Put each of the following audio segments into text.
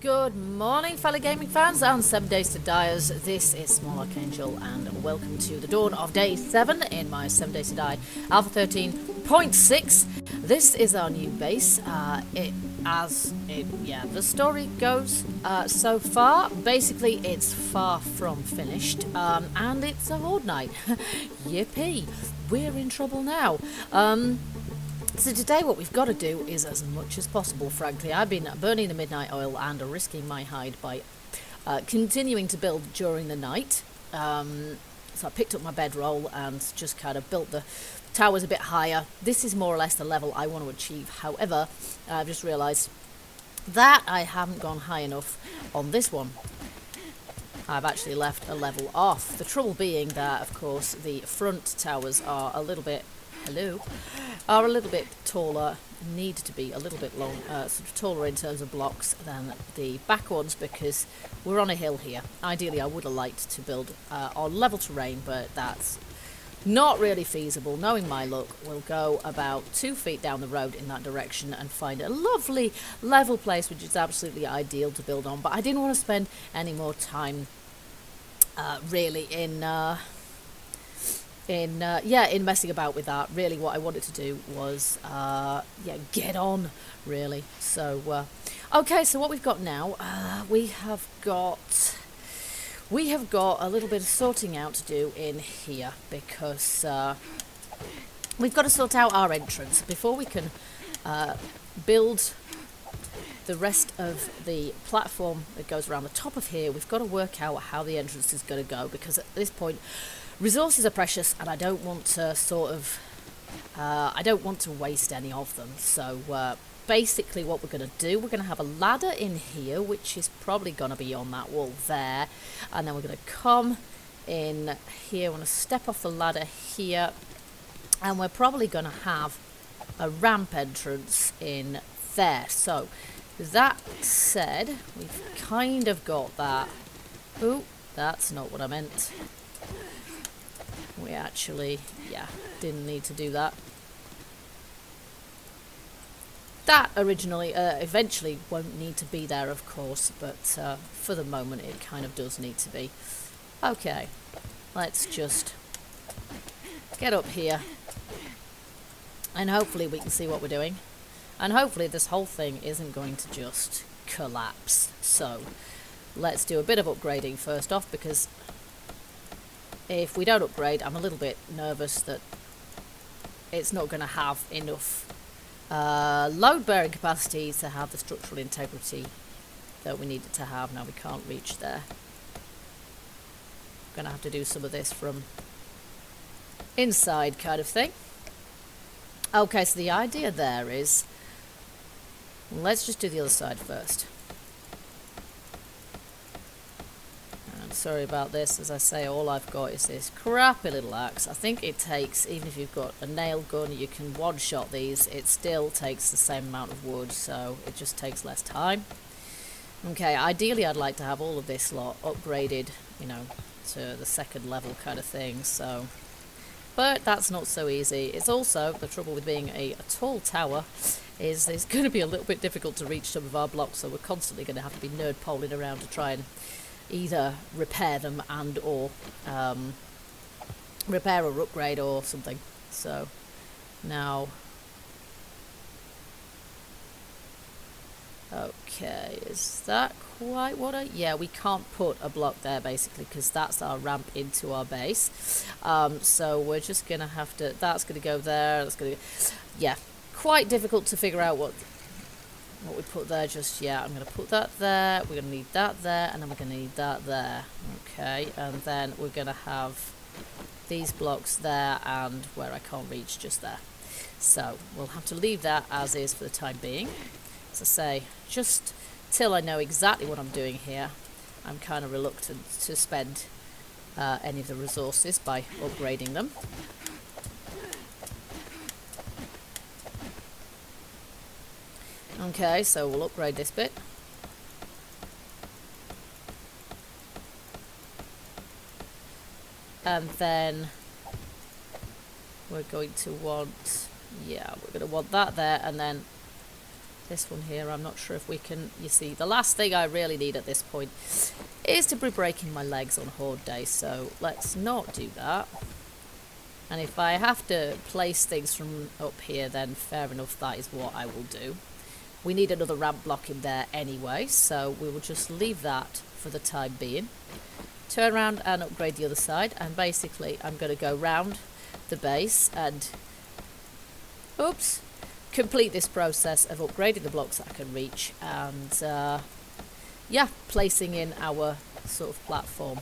Good morning, fellow gaming fans and 7 Days to Diers. This is Small Archangel, and welcome to the dawn of day 7 in my 7 Days to Die Alpha 13.6. This is our new base. The story goes so far. Basically, it's far from finished, and it's a Horde night. Yippee! We're in trouble now. So today what we've got to do is as much as possible, frankly. I've been burning the midnight oil and risking my hide by continuing to build during the night. So I picked up my bedroll and just kind of built the towers a bit higher. This is more or less the level I want to achieve. However, I've just realised that I haven't gone high enough on this one. I've actually left a level off. The trouble being that, of course, the front towers are a little bit taller, need to be a little bit sort of taller in terms of blocks than the back ones, because we're on a hill here. Ideally, I would have liked to build on level terrain, but that's not really feasible. Knowing my luck, we'll go about 2 feet down the road in that direction and find a lovely level place, which is absolutely ideal to build on. But I didn't want to spend any more time really in messing about with that. Really what I wanted to do was get on, really. So okay, so what we've got now, we have got a little bit of sorting out to do in here, because we've got to sort out our entrance before we can build the rest of the platform that goes around the top of here. We've got to work out how the entrance is going to go, because at this point resources are precious, and I don't want to I don't want to waste any of them. So basically what we're going to do, we're going to have a ladder in here, which is probably going to be on that wall there. And then we're going to come in here. We're going to step off the ladder here. And we're probably going to have a ramp entrance in there. So that said, we've kind of got that. Ooh, that's not what I meant. We actually, didn't need to do that. That eventually won't need to be there, of course, but for the moment it kind of does need to be. Okay, let's just get up here, and hopefully we can see what we're doing. And hopefully this whole thing isn't going to just collapse. So let's do a bit of upgrading first off, because if we don't upgrade, I'm a little bit nervous that it's not going to have enough load-bearing capacity to have the structural integrity that we need it to have. Now we can't reach there. Going to have to do some of this from inside kind of thing. Okay, so the idea there is, let's just do the other side first. Sorry about this, as I say, all I've got is this crappy little axe. I think it takes, even if you've got a nail gun, you can one-shot these, it still takes the same amount of wood, so it just takes less time. Okay, ideally I'd like to have all of this lot upgraded, to the second level kind of thing, so... But that's not so easy. It's also, the trouble with being a tall tower, is it's going to be a little bit difficult to reach some of our blocks, so we're constantly going to have to be nerd-poling around to try and either repair them and or repair or upgrade or something. So now, okay, is that quite what yeah, we can't put a block there basically, because that's our ramp into our base. So we're just gonna have to, that's gonna go there, that's gonna go, quite difficult to figure out what we put there just yet. I'm going to put that there, we're going to need that there, and then we're going to need that there. Okay, and then we're going to have these blocks there, and where I can't reach, just there. So we'll have to leave that as is for the time being. As I say, just till I know exactly what I'm doing here, I'm kind of reluctant to spend any of the resources by upgrading them. Okay, so we'll upgrade this bit. And then we're going to want, we're going to want that there, and then this one here, I'm not sure if we can... You see, the last thing I really need at this point is to be breaking my legs on Horde-Day, so let's not do that. And if I have to place things from up here, then fair enough, that is what I will do. We need another ramp block in there anyway, so we will just leave that for the time being. Turn around and upgrade the other side, and basically I'm going to go round the base and... Oops! Complete this process of upgrading the blocks that I can reach, and yeah, placing in our sort of platform.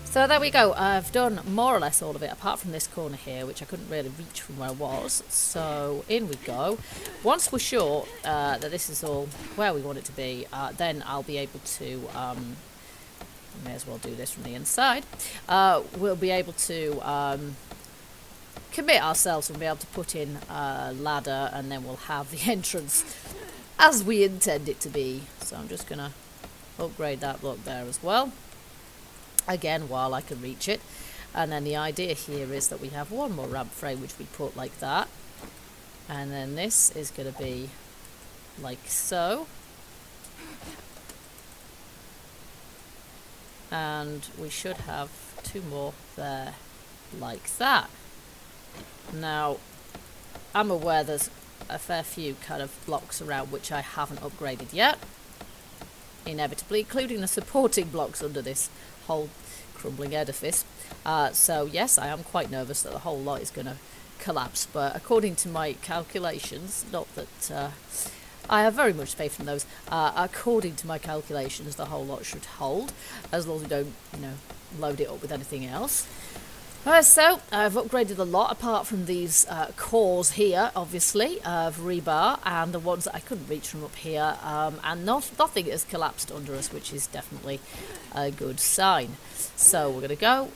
So there we go, I've done more or less all of it, apart from this corner here, which I couldn't really reach from where I was. So in we go. Once we're sure that this is all where we want it to be, then I'll be able to, may as well do this from the inside, we'll be able to commit ourselves and be able to put in a ladder, and then we'll have the entrance as we intend it to be. So I'm just going to upgrade that block there as well. Again, while I can reach it. And then the idea here is that we have one more ramp frame which we put like that, and then this is going to be like so, and we should have two more there like that. Now I'm aware there's a fair few kind of blocks around which I haven't upgraded yet, inevitably, including the supporting blocks under this whole crumbling edifice. So yes, I am quite nervous that the whole lot is going to collapse, but according to my calculations, not that I have very much faith in those, according to my calculations the whole lot should hold, as long as we don't, you know, load it up with anything else. So I've upgraded a lot, apart from these cores here, obviously, of rebar, and the ones that I couldn't reach from up here, and nothing has collapsed under us, which is definitely a good sign. So we're going to go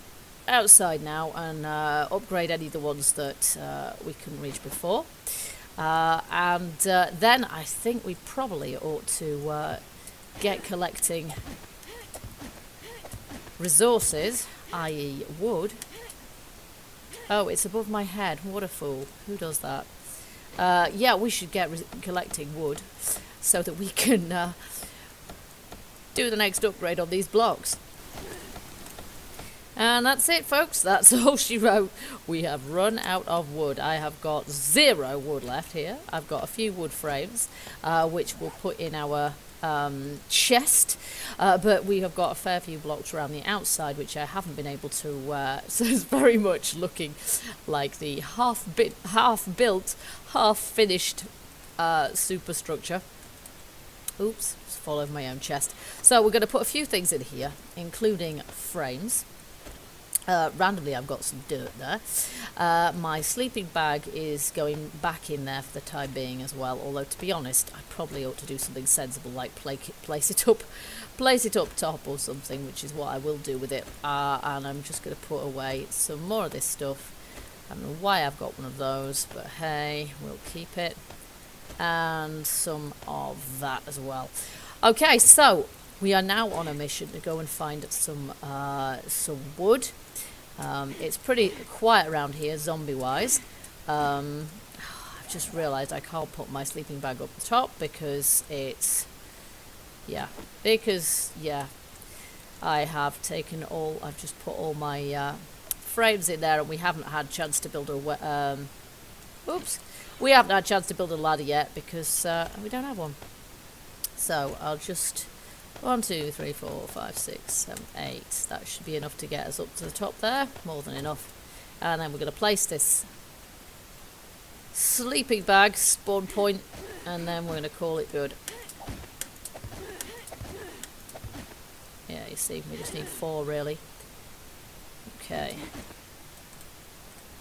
outside now and upgrade any of the ones that we couldn't reach before. And then I think we probably ought to get collecting resources, i.e. wood. Oh, it's above my head. What a fool. Who does that? Yeah, we should get collecting wood so that we can do the next upgrade on these blocks. And that's it, folks. That's all she wrote. We have run out of wood. I have got 0 wood left here. I've got a few wood frames, which we'll put in our chest, but we have got a fair few blocks around the outside which I haven't been able to so it's very much looking like the half-built, half-finished superstructure. Oops, just fall over my own chest. So we're going to put a few things in here, including frames. Randomly I've got some dirt there. My sleeping bag is going back in there for the time being as well, although to be honest I probably ought to do something sensible like place it up top or something, which is what I will do with it. And I'm just going to put away some more of this stuff. I don't know why I've got one of those, but hey, we'll keep it. And some of that as well. Okay, so we are now on a mission to go and find some wood. It's pretty quiet around here, zombie-wise. I've just realised I can't put my sleeping bag up the top because it's... yeah, I have taken all... I've just put all my frames in there, and we haven't had a chance to build a... oops! We haven't had a chance to build a ladder yet because we don't have one. So I'll just... 1, 2, 3, 4, 5, 6, 7, 8. That should be enough to get us up to the top there. More than enough. And then we're going to place this sleeping bag spawn point, and then we're going to call it good. you see, we just need 4 really. Okay.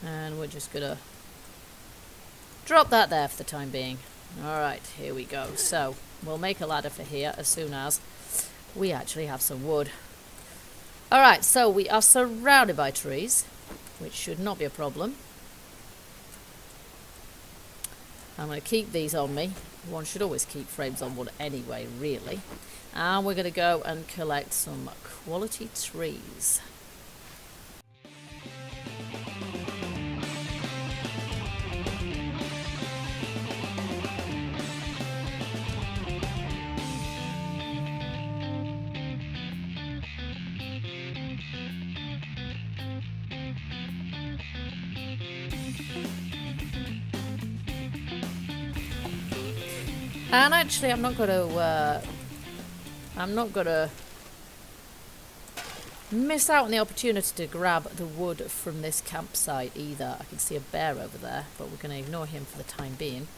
And we're just gonna drop that there for the time being. Alright, here we go. So, we'll make a ladder for here as soon as we actually have some wood. Alright, so we are surrounded by trees, which should not be a problem. I'm going to keep these on me. One should always keep frames on wood anyway, really. And we're going to go and collect some quality trees. And actually, I'm not gonna miss out on the opportunity to grab the wood from this campsite either. I can see a bear over there, but we're gonna ignore him for the time being.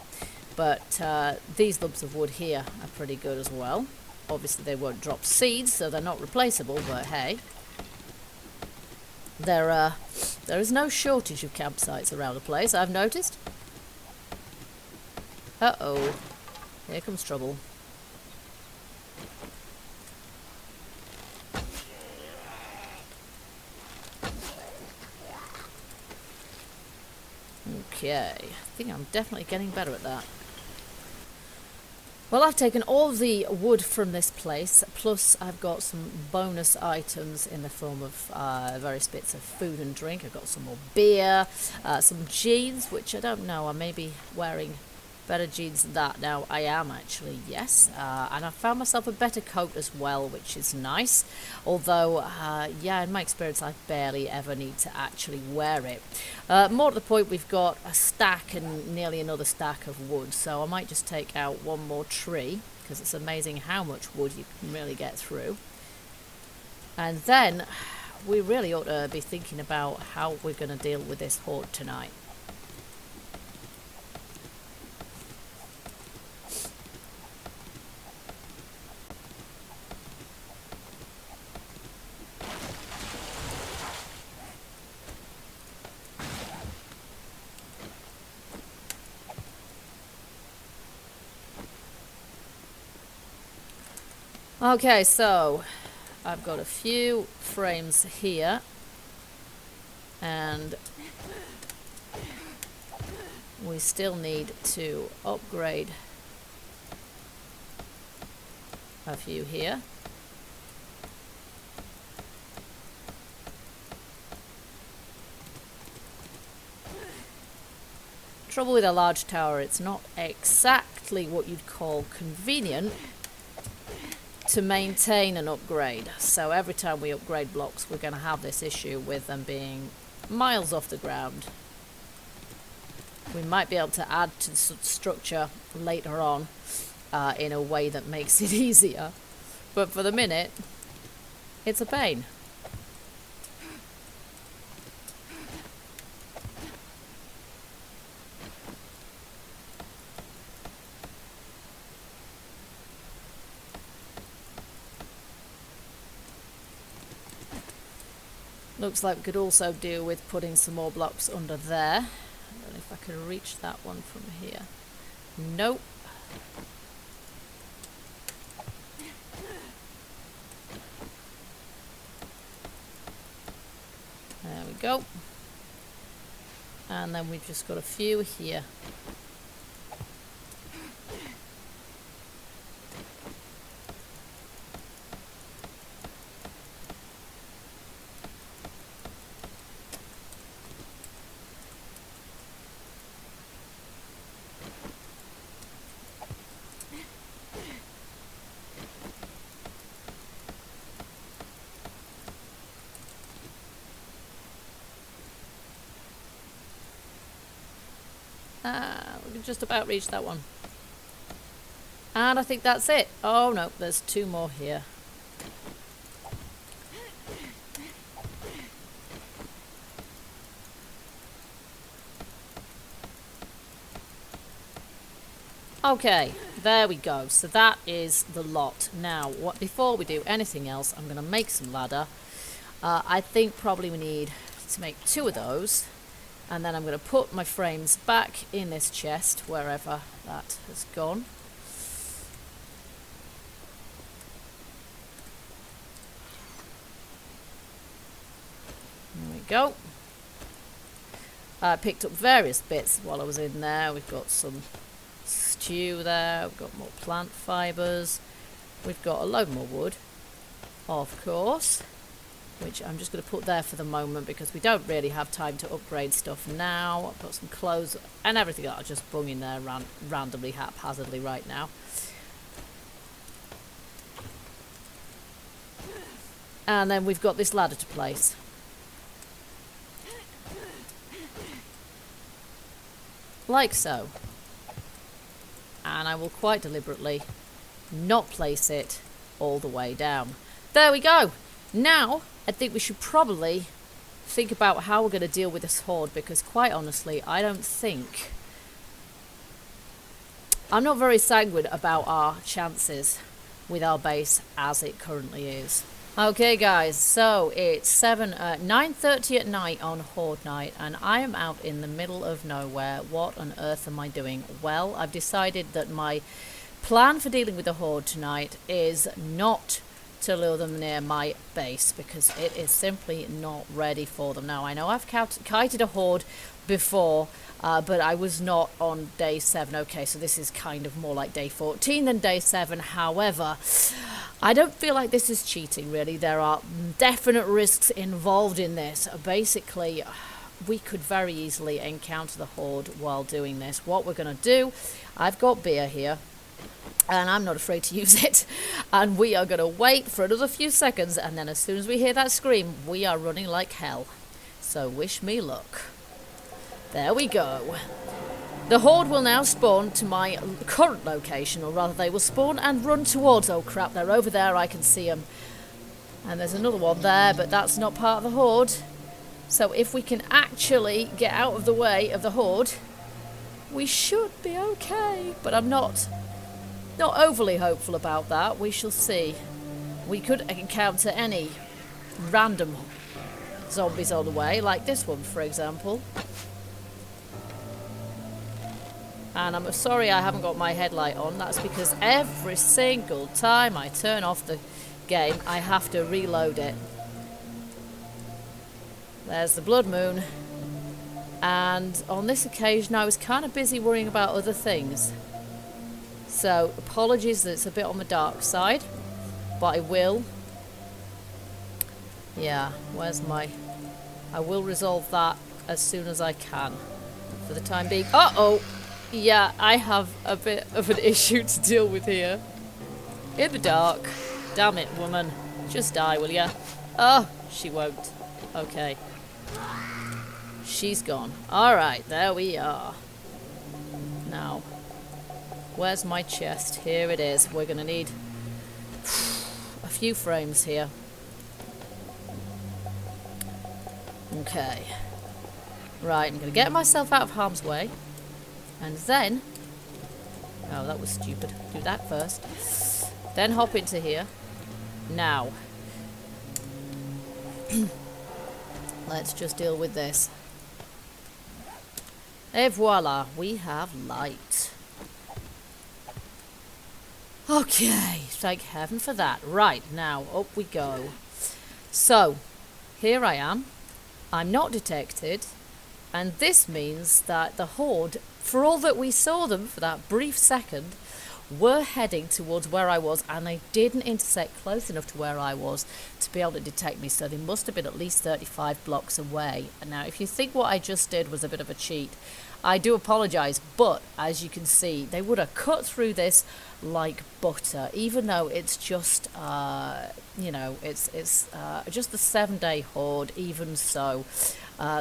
But these lumps of wood here are pretty good as well. Obviously, they won't drop seeds, so they're not replaceable. But hey, there is no shortage of campsites around the place, I've noticed. Uh-oh. Here comes trouble. Okay, I think I'm definitely getting better at that. Well, I've taken all the wood from this place, plus I've got some bonus items in the form of various bits of food and drink. I've got some more beer, some jeans, which I don't know, I may be wearing better jeans than that. Now, I am actually, yes. And I found myself a better coat as well, which is nice. Although, yeah, in my experience, I barely ever need to actually wear it. More to the point, we've got a stack and nearly another stack of wood. So I might just take out one more tree, because it's amazing how much wood you can really get through. And then, we really ought to be thinking about how we're going to deal with this horde tonight. Okay, so I've got a few frames here, and we still need to upgrade a few here. Trouble with a large tower, it's not exactly what you'd call convenient to maintain and upgrade. So every time we upgrade blocks, we're going to have this issue with them being miles off the ground. We might be able to add to the structure later on in a way that makes it easier. But for the minute, it's a pain. Looks like we could also deal with putting some more blocks under there. I don't know if I can reach that one from here. Nope. There we go. And then we've just got a few here. We can just about reach that one. And I think that's it. Oh no, there's 2 more here. Okay, There we go. So that is the lot. Now, before we do anything else, I'm going to make some ladder. I think probably we need to make 2 of those. And then I'm going to put my frames back in this chest, wherever that has gone. There we go. I picked up various bits while I was in there. We've got some stew there, we've got more plant fibres, we've got a load more wood, of course, which I'm just going to put there for the moment because we don't really have time to upgrade stuff now. I've got some clothes and everything that I just bung in there randomly, haphazardly right now. And then we've got this ladder to place. Like so. And I will quite deliberately not place it all the way down. There we go. Now, I think we should probably think about how we're going to deal with this horde, because quite honestly, I'm not very sanguine about our chances with our base as it currently is. Okay guys, so it's 9:30 at night on Horde night, and I am out in the middle of nowhere. What on earth am I doing? Well, I've decided that my plan for dealing with the Horde tonight is not to lure them near my base, because it is simply not ready for them. Now, I know I've kited a Horde before, but I was not on day 7. Okay, so this is kind of more like day 14 than day 7. However, I don't feel like this is cheating, really. There are definite risks involved in this. Basically, we could very easily encounter the Horde while doing this. What we're going to do, I've got beer here, and I'm not afraid to use it. And we are going to wait for another few seconds, and then as soon as we hear that scream, we are running like hell. So wish me luck. There we go. The Horde will now spawn to my current location, or rather they will spawn and run towards... Oh crap, they're over there, I can see them. And there's another one there, but that's not part of the Horde. So if we can actually get out of the way of the Horde, we should be okay. But I'm not overly hopeful about that. We shall see. We could encounter any random zombies on the way, like this one, for example. And I'm sorry I haven't got my headlight on. That's because every single time I turn off the game, I have to reload it. There's the blood moon. And on this occasion, I was kind of busy worrying about other things. So, apologies that it's a bit on the dark side. But I will. Yeah, where's my... I will resolve that as soon as I can. For the time being... Uh-oh! Yeah, I have a bit of an issue to deal with here. In the dark. Damn it, woman. Just die, will ya? Oh, she won't. Okay. She's gone. Alright, there we are. Now, where's my chest? Here it is. We're going to need a few frames here. Okay. Right, I'm going to get myself out of harm's way. And then... Oh, that was stupid. Do that first. Then hop into here. Now. Let's just deal with this. Et voila. We have light. Okay. Thank heaven for that. Right, now, up we go. So, here I am. I'm not detected. And this means that the Horde, for all that we saw them for that brief second, were heading towards where I was, and they didn't intersect close enough to where I was to be able to detect me, so they must have been at least 35 blocks away. And now, if you think what I just did was a bit of a cheat, I do apologise, but as you can see, they would have cut through this like butter, even though it's just, you know, it's just the 7-day Horde. Even so,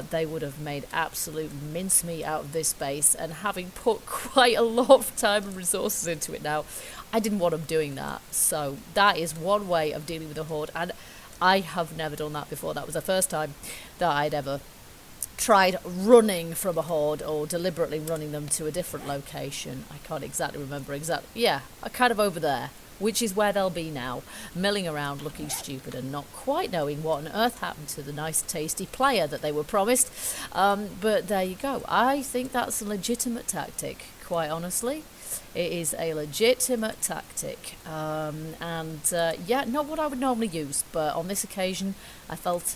they would have made absolute mincemeat out of this base, and having put quite a lot of time and resources into it now, I didn't want them doing that. So that is one way of dealing with a Horde, and I have never done that before. That was the first time that I'd ever tried running from a horde or deliberately running them to a different location. I can't exactly remember yeah, kind of over there, which is where they'll be now, milling around looking stupid and not quite knowing what on earth happened to the nice tasty player that they were promised. But there you go. I think that's a legitimate tactic, quite honestly. It is a legitimate tactic, yeah, not what I would normally use, but on this occasion I felt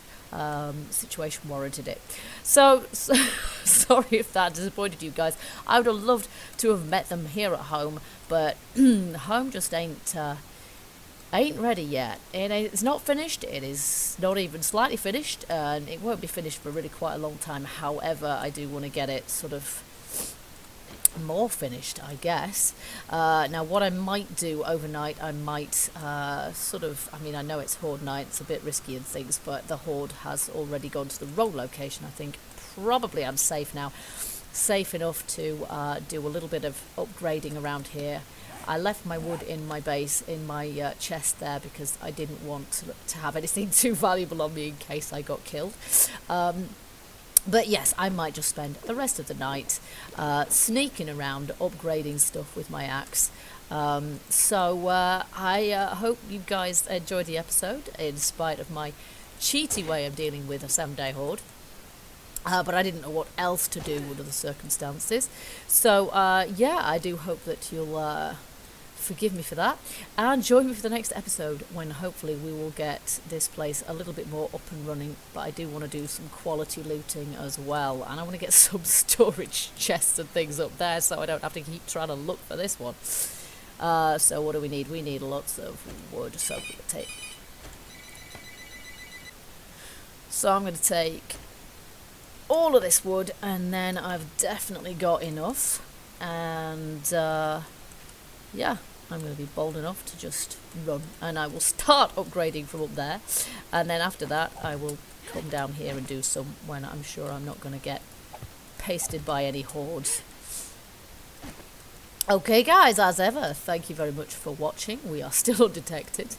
situation warranted it. So sorry if that disappointed you guys. I would have loved to have met them here at home, but home just ain't ready yet. It's not finished. It is not even slightly finished, and it won't be finished for really quite a long time. However, I do want to get it sort of more finished, I guess. Now what I might do overnight, I might sort of, I mean, I know it's Horde night, it's a bit risky and things, but the Horde has already gone to the wrong location. I think probably I'm safe now, safe enough to do a little bit of upgrading around here. I left my wood in my base, in my chest there, because I didn't want to have anything too valuable on me in case I got killed. But yes, I might just spend the rest of the night sneaking around, upgrading stuff with my axe. I hope you guys enjoyed the episode, in spite of my cheaty way of dealing with a 7-day horde. But I didn't know what else to do under the circumstances. So, yeah, I do hope that you'll forgive me for that, and join me for the next episode, when hopefully we will get this place a little bit more up and running. But I do want to do some quality looting as well, and I want to get some storage chests and things up there so I don't have to keep trying to look for this one. So what do we need? We need lots of wood, so I'm going to take all of this wood, and then I've definitely got enough, and yeah, I'm going to be bold enough to just run, and I will start upgrading from up there, and then after that I will come down here and do some when I'm sure I'm not going to get pasted by any hordes. Okay guys, as ever, thank you very much for watching. We are still undetected.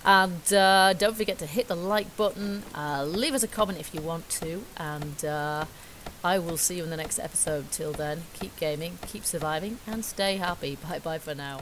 And don't forget to hit the like button, leave us a comment if you want to, and I will see you in the next episode. Till then, keep gaming, keep surviving, and stay happy. Bye bye for now.